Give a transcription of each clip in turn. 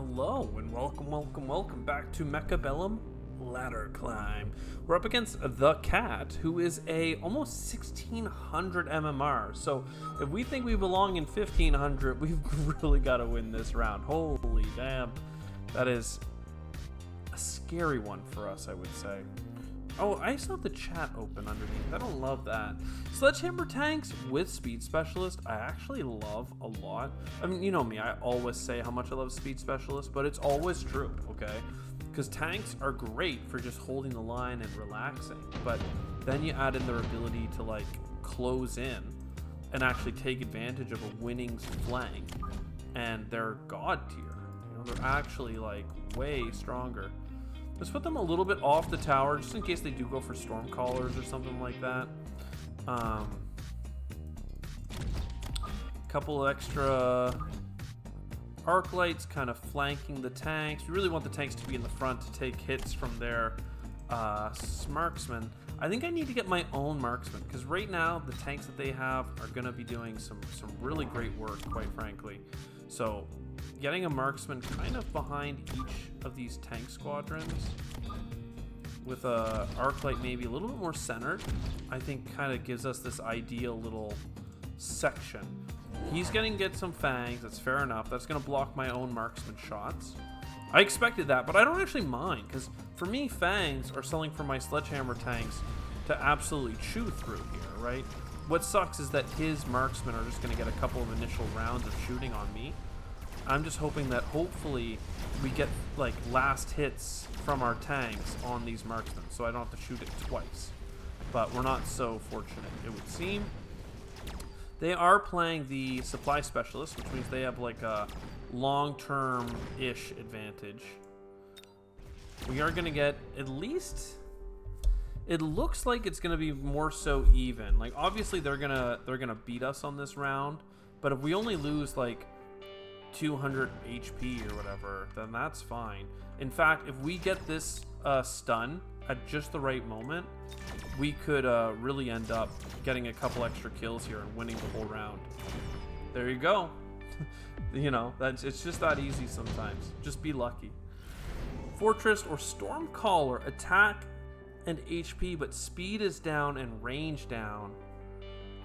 Hello and welcome back to Mechabellum Ladder Climb. We're up against the Cat, who is a almost 1600 MMR. So if we think we belong in 1500, we've really got to win this round. Holy damn, that is a scary one for us, I would say. Oh, I still have the chat open underneath. I don't love that. Sledgehammer tanks with Speed Specialist, I actually love a lot. I mean, you know me, I always say how much I love Speed Specialist, but it's always true, okay? Because tanks are great for just holding the line and relaxing, but then you add in their ability to, like, close in and actually take advantage of a winning flank, and they're god tier. You know, they're actually, like, way stronger. Let's put them a little bit off the tower, just in case they do go for Stormcallers or something like that. Couple extra arc lights kind of flanking the tanks. We really want the tanks to be in the front to take hits from their marksmen. I think I need to get my own marksman, because right now the tanks that they have are going to be doing some really great work, quite frankly. So getting a marksman kind of behind each of these tank squadrons with a arc light maybe a little bit more centered, I think kind of gives us this ideal little section. He's going to get some fangs, that's fair enough. That's going to block my own marksman shots. I expected that, but I don't actually mind, because for me, fangs are selling for my sledgehammer tanks to absolutely chew through here, right? What sucks is that his marksmen are just going to get a couple of initial rounds of shooting on me. I'm just hoping that hopefully we get like last hits from our tanks on these marksmen, so I don't have to shoot it twice. But we're not so fortunate, it would seem. They are playing the supply specialist, which means they have like a long-term-ish advantage. We are going to get at least... It looks like it's going to be more so even. Like, obviously they're gonna beat us on this round, but if we only lose like 200 HP or whatever, then that's fine. In fact, if we get this stun at just the right moment, we could really end up getting a couple extra kills here and winning the whole round. There you go. You know, it's just that easy sometimes. Just be lucky. Fortress or Stormcaller, attack and HP, but speed is down and range down.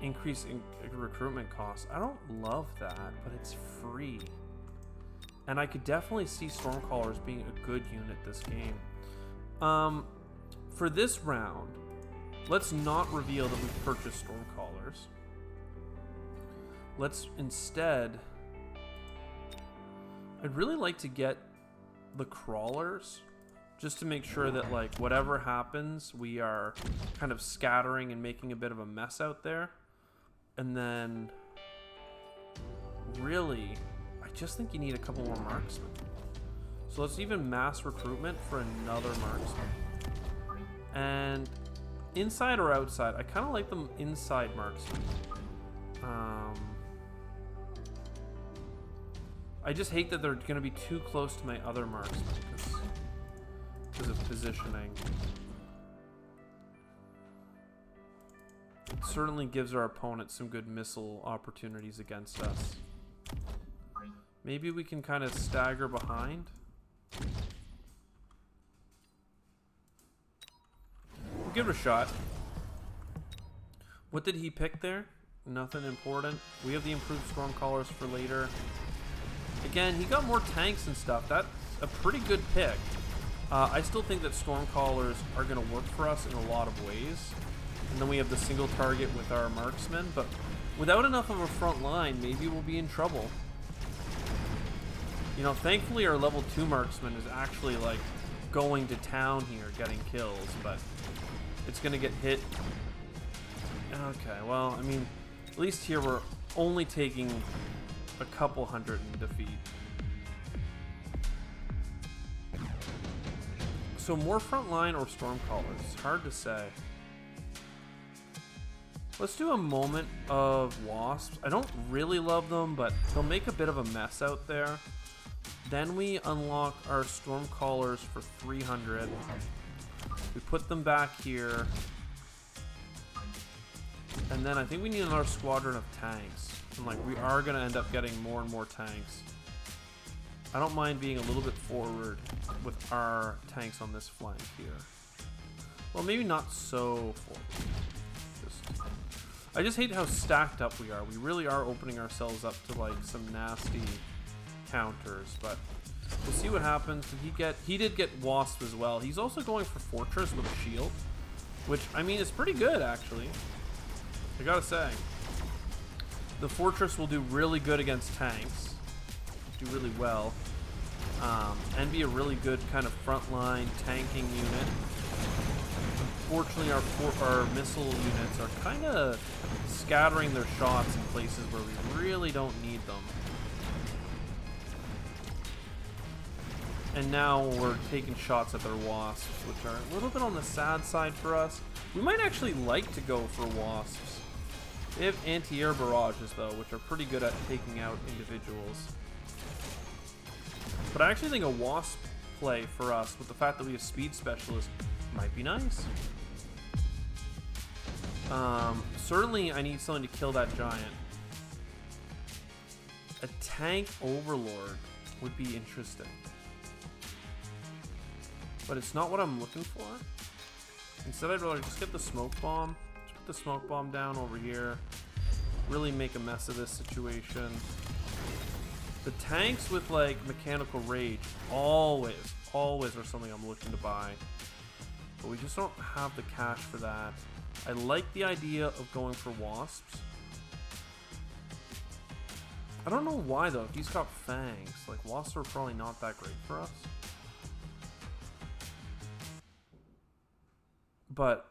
Increasing recruitment costs. I don't love that, but it's free. And I could definitely see Stormcallers being a good unit this game. For this round, let's not reveal that we've purchased Stormcallers. Let's instead... I'd really like to get the Crawlers, just to make sure that, like, whatever happens, we are kind of scattering and making a bit of a mess out there. And then, really, I just think you need a couple more marksmen. So let's even mass recruitment for another marksman. And inside or outside, I kind of like them inside marksmen. I just hate that they're going to be too close to my other marksmen because of positioning. It certainly gives our opponent some good missile opportunities against us. Maybe we can kind of stagger behind. We'll give it a shot. What did he pick there? Nothing important. We have the improved Stormcallers for later. Again, he got more tanks and stuff. That's a pretty good pick. I still think that Stormcallers are going to work for us in a lot of ways. And then we have the single target with our marksmen, but without enough of a front line, maybe we'll be in trouble. You know, thankfully our level 2 marksman is actually, like, going to town here, getting kills, but it's going to get hit. Okay, well, I mean, at least here we're only taking a couple hundred in defeat. So more frontline or Stormcallers? It's hard to say. Let's do a moment of Wasps. I don't really love them, but they'll make a bit of a mess out there. Then we unlock our Stormcallers for 300. We put them back here. And then I think we need another squadron of tanks. And like, we are going to end up getting more and more tanks. I don't mind being a little bit forward with our tanks on this flank here. Well, maybe not so forward. I just hate how stacked up we are. We really are opening ourselves up to like some nasty counters, but we'll see what happens. He did get Wasp as well. He's also going for Fortress with a shield, which I mean is pretty good actually. I gotta say. The Fortress will do really good against tanks. Do really well. And be a really good kind of frontline tanking unit. Unfortunately, our missile units are kind of scattering their shots in places where we really don't need them. And now we're taking shots at their Wasps, which are a little bit on the sad side for us. We might actually like to go for Wasps. They have anti-air barrages, though, which are pretty good at taking out individuals. But I actually think a Wasp play for us, with the fact that we have Speed Specialist, might be nice. Certainly, I need something to kill that giant. A tank Overlord would be interesting. But it's not what I'm looking for. Instead, I'd rather just get the smoke bomb. Just put the smoke bomb down over here. Really make a mess of this situation. The tanks with like mechanical rage always are something I'm looking to buy. But we just don't have the cash for that. I like the idea of going for Wasps. I don't know why though. If he's got fangs, like Wasps are probably not that great for us. But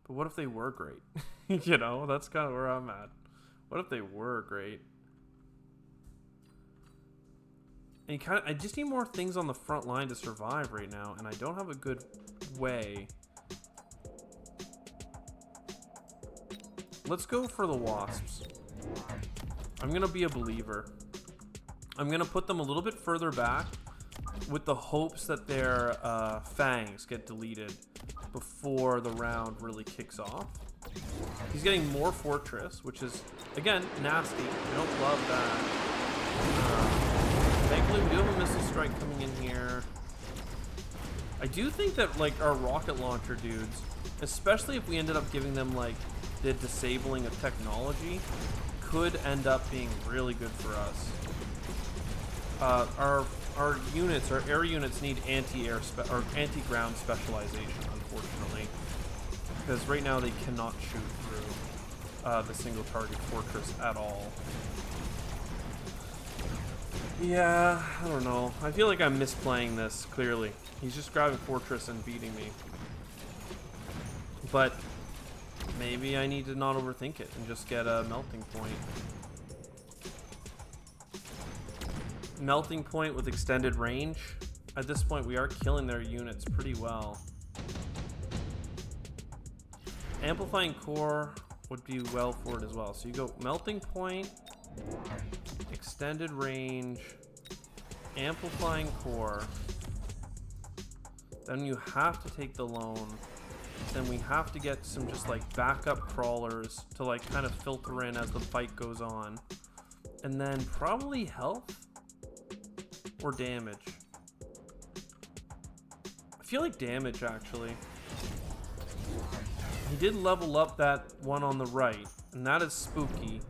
what if they were great? You know, that's kind of where I'm at. What if they were great? And I just need more things on the front line to survive right now, and I don't have a good way. Let's go for the Wasps. I'm gonna be a believer. I'm gonna put them a little bit further back with the hopes that their fangs get deleted before the round really kicks off. He's getting more Fortress, which is, again, nasty. I don't love that. Thankfully, we do have a missile strike coming in here. I do think that, like, our rocket launcher dudes, especially if we ended up giving them, like, the disabling of technology, could end up being really good for us. Our units, our air units need anti-air or anti-ground specialization, unfortunately, because right now they cannot shoot through the single target Fortress at all. Yeah, I don't know. I feel like I'm misplaying this, clearly. He's just grabbing Fortress and beating me. But maybe I need to not overthink it and just get a melting point. Melting point with extended range. At this point, we are killing their units pretty well. Amplifying core would do well for it as well. So you go melting point, extended range, amplifying core. Then you have to take the loan. Then we have to get some just like backup crawlers to like kind of filter in as the fight goes on. And then probably health or damage. I feel like damage actually. He did level up that one on the right, and that is spooky.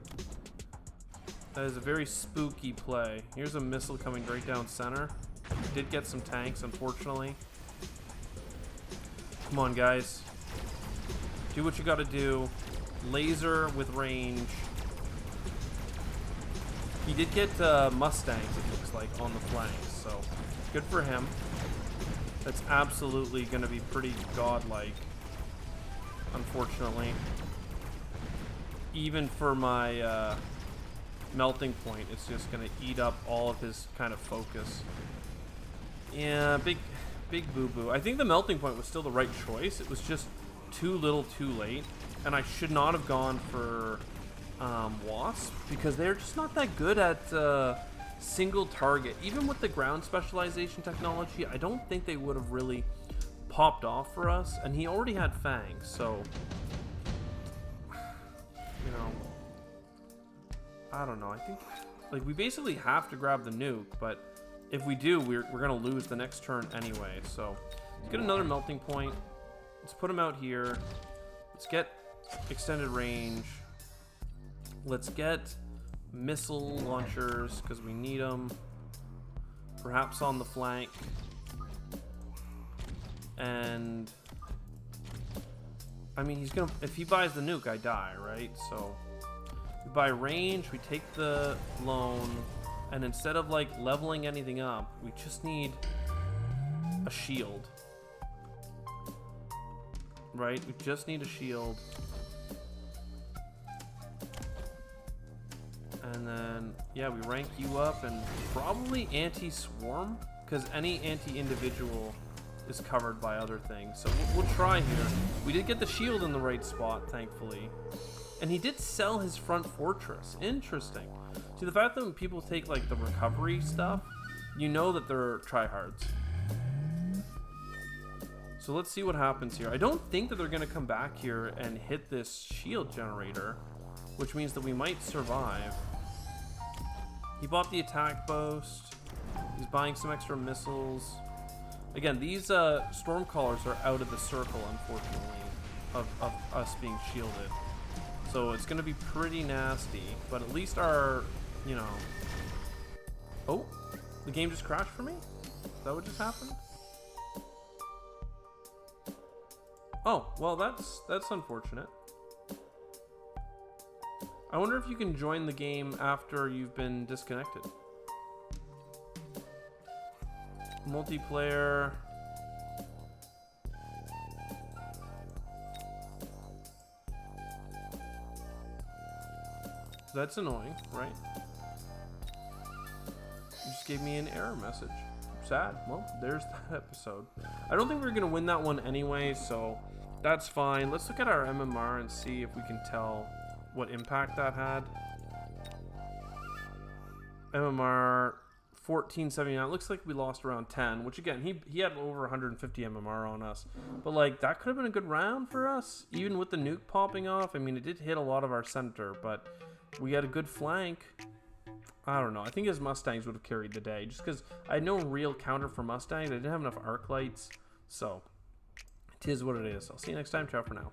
That is a very spooky play. Here's a missile coming right down center. Did get some tanks, unfortunately. Come on, guys. Do what you gotta do. Laser with range. He did get Mustangs, it looks like, on the flanks, so good for him. That's absolutely gonna be pretty godlike. Unfortunately, even for my melting point, it's just gonna eat up all of his kind of focus. Yeah, big boo-boo. I think the melting point was still the right choice. It was just too little too late, and I should not have gone for Wasp, because they're just not that good at single target. Even with the ground specialization technology, I don't think they would have really popped off for us, and he already had fangs, so you know, I don't know. I think Like, we basically have to grab the nuke, but if we do, we're going to lose the next turn anyway. So let's get another melting point. Let's put him out here. Let's get extended range. Let's get missile launchers because we need them. Perhaps on the flank. And I mean, he's gonna, if he buys the nuke, I die, right? So we buy range, we take the loan, and instead of like leveling anything up, we just need a shield. Right? We just need a shield. And then, yeah, we rank you up and probably anti-swarm, because any anti-individual is covered by other things. So we'll try here. We did get the shield in the right spot, thankfully. And he did sell his front fortress. Interesting. See, the fact that when people take, like, the recovery stuff, you know that they're tryhards. So let's see what happens here. I don't think that they're going to come back here and hit this shield generator, which means that we might survive. He bought the attack boast. He's buying some extra missiles. Again, these Stormcallers are out of the circle, unfortunately, of us being shielded. So it's going to be pretty nasty, but at least our, you know... Oh, the game just crashed for me? Is that what just happened? Oh, well, that's unfortunate. I wonder if you can join the game after you've been disconnected. Multiplayer. That's annoying, right? You just gave me an error message. Sad. Well, there's that episode. I don't think we're going to win that one anyway, so that's fine. Let's look at our MMR and see if we can tell what impact that had. MMR 1479. Looks like we lost around 10, which again, he had over 150 MMR on us. But like, that could have been a good round for us, even with the nuke popping off. I mean, it did hit a lot of our center, but we had a good flank. I don't know. I think his Mustangs would have carried the day, just because I had no real counter for Mustangs. I didn't have enough arc lights, so it is what it is. I'll see you next time. Ciao for now.